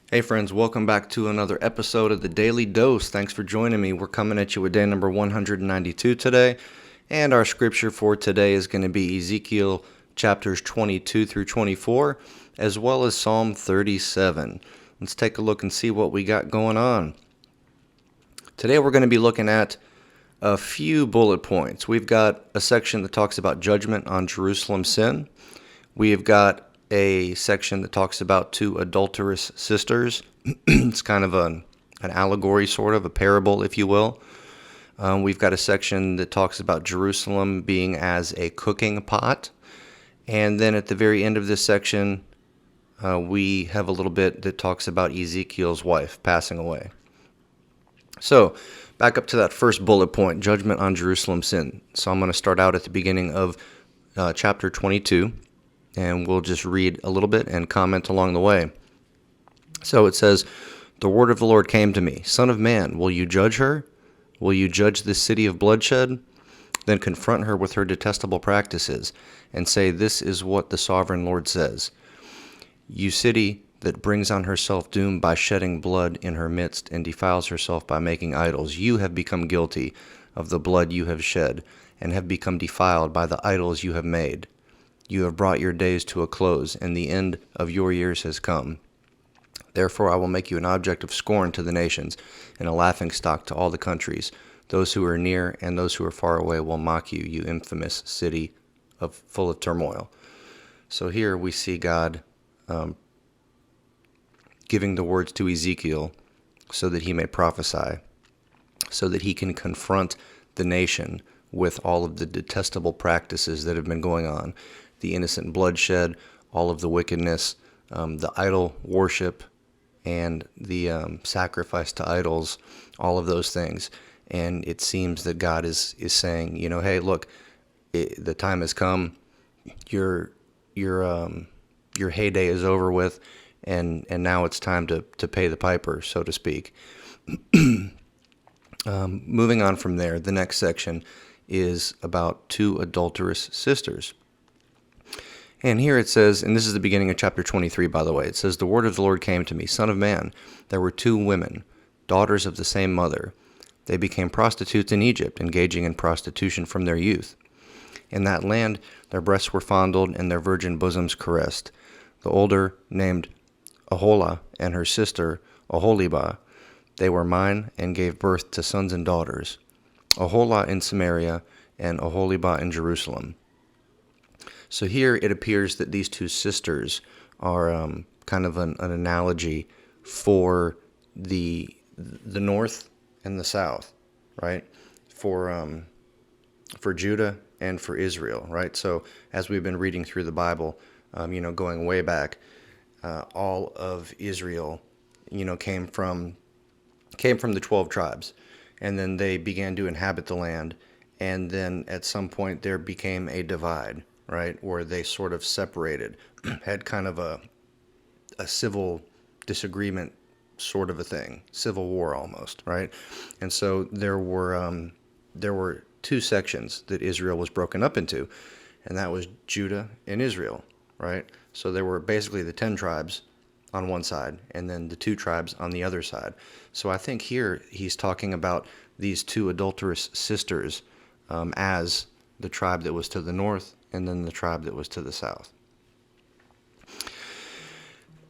Hey friends, welcome back to another episode of the Daily Dose. Thanks for joining me. We're coming at you with day number 192 today, and our scripture for today is going to be Ezekiel chapters 22 through 24, as well as Psalm 37. Let's take a look and see what we got going on. Today we're going to be looking at a few bullet points. We've got a section that talks about judgment on Jerusalem's sin. We've got a section that talks about two adulterous sisters. It's kind of an allegory, sort of, a parable, if you will. We've got a section that talks about Jerusalem being as a cooking pot. And then at the very end of this section, we have a little bit that talks about Ezekiel's wife passing away. So, back up to that first bullet point, judgment on Jerusalem's sin. So I'm going to start out at the beginning of chapter 22. And we'll just read a little bit and comment along the way. So it says, "The word of the Lord came to me, Son of man, will you judge her? Will you judge this city of bloodshed? Then confront her with her detestable practices, and say, this is what the sovereign Lord says. You city that brings on herself doom by shedding blood in her midst, and defiles herself by making idols, you have become guilty of the blood you have shed, and have become defiled by the idols you have made. You have brought your days to a close, and the end of your years has come. Therefore I will make you an object of scorn to the nations, and a laughingstock to all the countries. Those who are near and those who are far away will mock you, you infamous city full of turmoil." So here we see God giving the words to Ezekiel so that he may prophesy, so that he can confront the nation with all of the detestable practices that have been going on. The innocent bloodshed, all of the wickedness, the idol worship, and the sacrifice to idols, all of those things. And it seems that God is saying, hey, look, the time has come. Your heyday is over with, and now it's time to pay the piper, so to speak. Moving on from there, the next section is about two adulterous sisters. And here it says, and this is the beginning of chapter 23, by the way, it says, "The word of the Lord came to me, Son of man, there were two women, daughters of the same mother. They became prostitutes in Egypt, engaging in prostitution from their youth. In that land their breasts were fondled and their virgin bosoms caressed. The older, named Aholah, and her sister Oholibah, they were mine and gave birth to sons and daughters. Aholah in Samaria and Oholibah in Jerusalem." So here it appears that these two sisters are kind of an analogy for the north and the south, right? For Judah and for Israel, right? So as we've been reading through the Bible, going way back, all of Israel, came from the 12 tribes, and then they began to inhabit the land, and then at some point there became a divide, right, where they sort of separated, had kind of a civil disagreement sort of a thing, civil war almost, right? And so there were two sections that Israel was broken up into, and that was Judah and Israel, right? So there were basically the 10 tribes on one side, and then the 2 tribes on the other side. So I think here he's talking about these two adulterous sisters as the tribe that was to the north and then the tribe that was to the south.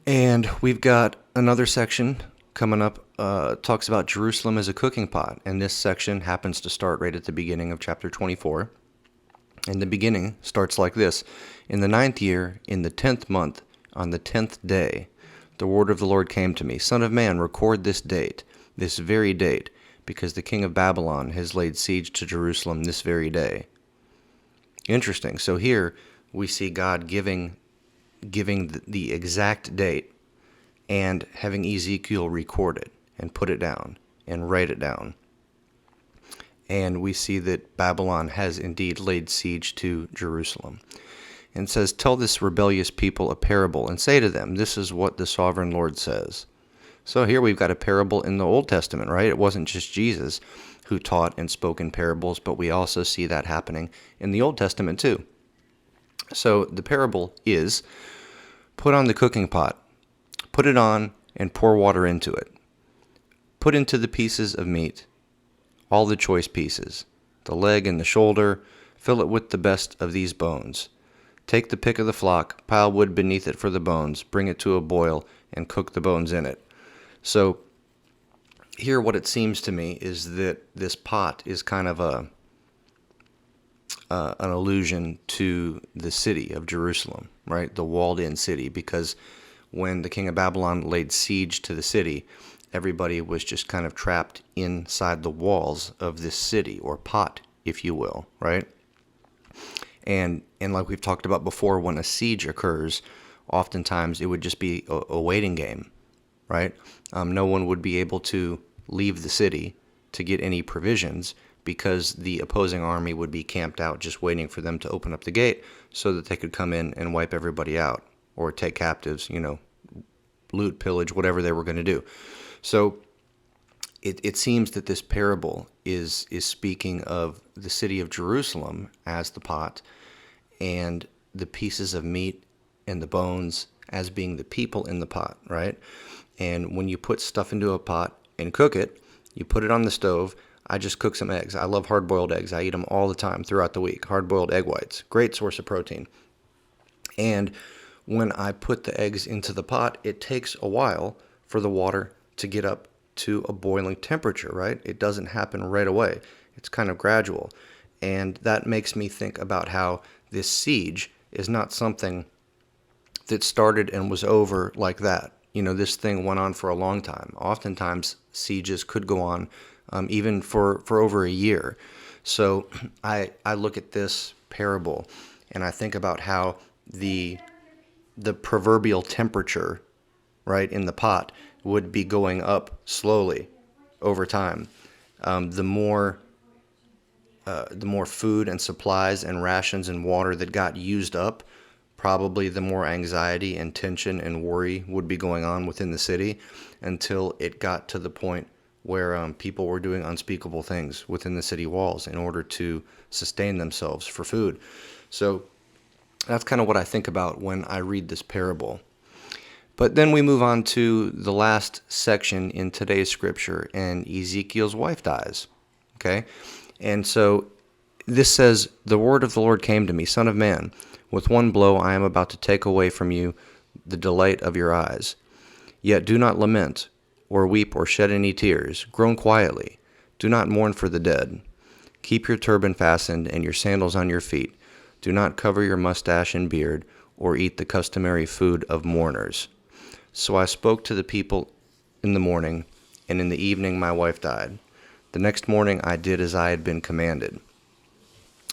And we've got another section coming up, talks about Jerusalem as a cooking pot. And this section happens to start right at the beginning of chapter 24. And the beginning starts like this: "In the 9th year, in the 10th month, on the 10th day, the word of the Lord came to me, Son of man, record this date, this very date, because the king of Babylon has laid siege to Jerusalem this very day." Interesting. So here we see God giving the exact date and having Ezekiel record it and put it down and write it down. And we see that Babylon has indeed laid siege to Jerusalem. And it says, "Tell this rebellious people a parable and say to them, this is what the sovereign Lord says." So here we've got a parable in the Old Testament, right? It wasn't just Jesus who taught and spoke in parables, but we also see that happening in the Old Testament too. So the parable is, put on the cooking pot, put it on and pour water into it. Put into the pieces of meat all the choice pieces, the leg and the shoulder, fill it with the best of these bones. Take the pick of the flock, pile wood beneath it for the bones, bring it to a boil, and cook the bones in it. So here what it seems to me is that this pot is kind of an allusion to the city of Jerusalem, right? The walled-in city, because when the king of Babylon laid siege to the city, everybody was just kind of trapped inside the walls of this city, or pot, if you will, right? And like we've talked about before, when a siege occurs, oftentimes it would just be a waiting game, right? No one would be able to leave the city to get any provisions because the opposing army would be camped out just waiting for them to open up the gate so that they could come in and wipe everybody out or take captives, loot, pillage, whatever they were going to do. So it seems that this parable is speaking of the city of Jerusalem as the pot, and the pieces of meat and the bones as being the people in the pot, right? And when you put stuff into a pot and cook it, you put it on the stove. I just cook some eggs. I love hard-boiled eggs. I eat them all the time throughout the week. Hard-boiled egg whites, great source of protein. And when I put the eggs into the pot, it takes a while for the water to get up to a boiling temperature, right? It doesn't happen right away. It's kind of gradual. And that makes me think about how this siege is not something that started and was over like that. This thing went on for a long time. Oftentimes, sieges could go on even for over a year. So I look at this parable and I think about how the proverbial temperature, right, in the pot would be going up slowly over time. The more food and supplies and rations and water that got used up, probably the more anxiety and tension and worry would be going on within the city until it got to the point where people were doing unspeakable things within the city walls in order to sustain themselves for food. So that's kind of what I think about when I read this parable. But then we move on to the last section in today's scripture, and Ezekiel's wife dies. Okay? And so this says, "The word of the Lord came to me, Son of man, with one blow I am about to take away from you the delight of your eyes. Yet do not lament, or weep, or shed any tears. Groan quietly. Do not mourn for the dead. Keep your turban fastened and your sandals on your feet. Do not cover your mustache and beard, or eat the customary food of mourners. So I spoke to the people in the morning, and in the evening my wife died. The next morning I did as I had been commanded."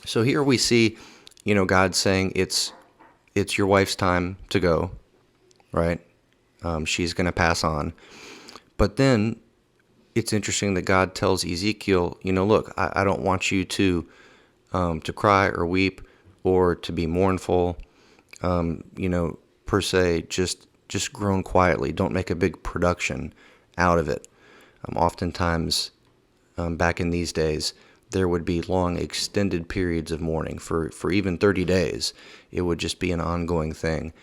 So here we see, God saying it's your wife's time to go, right? She's going to pass on. But then it's interesting that God tells Ezekiel, look, I don't want you to cry or weep or to be mournful, per se. Just groan quietly. Don't make a big production out of it. Oftentimes, back in these days, there would be long, extended periods of mourning for even 30 days. It would just be an ongoing thing,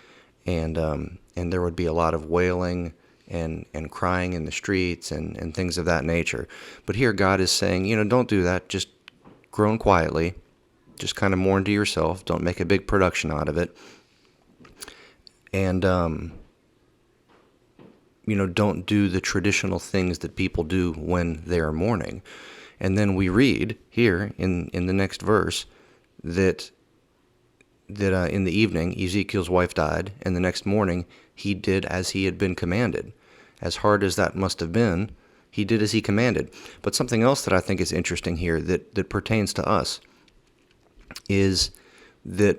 and there would be a lot of wailing and crying in the streets and things of that nature. But here God is saying, don't do that. Just groan quietly. Just kind of mourn to yourself. Don't make a big production out of it. And, don't do the traditional things that people do when they are mourning. And then we read here in the next verse that in the evening Ezekiel's wife died, and the next morning he did as he had been commanded. As hard as that must have been, he did as he commanded. But something else that I think is interesting here that pertains to us is that,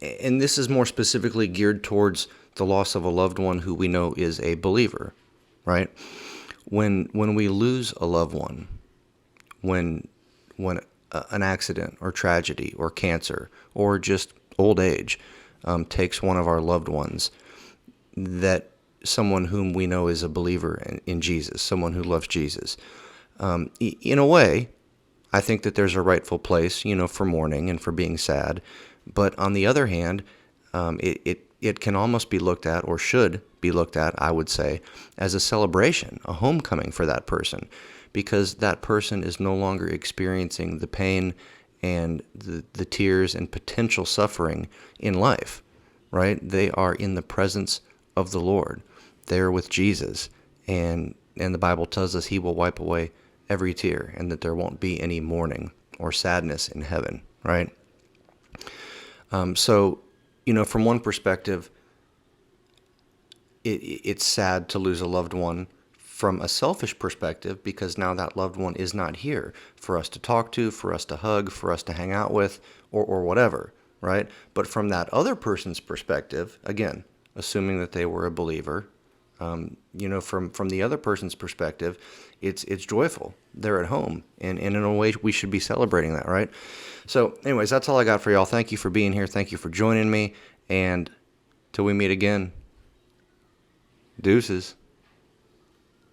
and this is more specifically geared towards the loss of a loved one who we know is a believer, right? When we lose a loved one, when an accident or tragedy or cancer or just old age takes one of our loved ones, that someone whom we know is a believer in Jesus, someone who loves Jesus, in a way, I think that there's a rightful place, for mourning and for being sad. But on the other hand, it can almost be looked at, or should be looked at, I would say, as a celebration, a homecoming for that person, because that person is no longer experiencing the pain and the tears and potential suffering in life, right? They are in the presence of the Lord. They're with Jesus, and the Bible tells us he will wipe away every tear, and that there won't be any mourning or sadness in heaven, right? So, from one perspective, it's sad to lose a loved one from a selfish perspective, because now that loved one is not here for us to talk to, for us to hug, for us to hang out with, or whatever, right? But from that other person's perspective, again, assuming that they were a believer, from the other person's perspective, it's joyful. They're at home, and in a way, we should be celebrating that, right? So, anyways, that's all I got for y'all. Thank you for being here. Thank you for joining me, and till we meet again, deuces.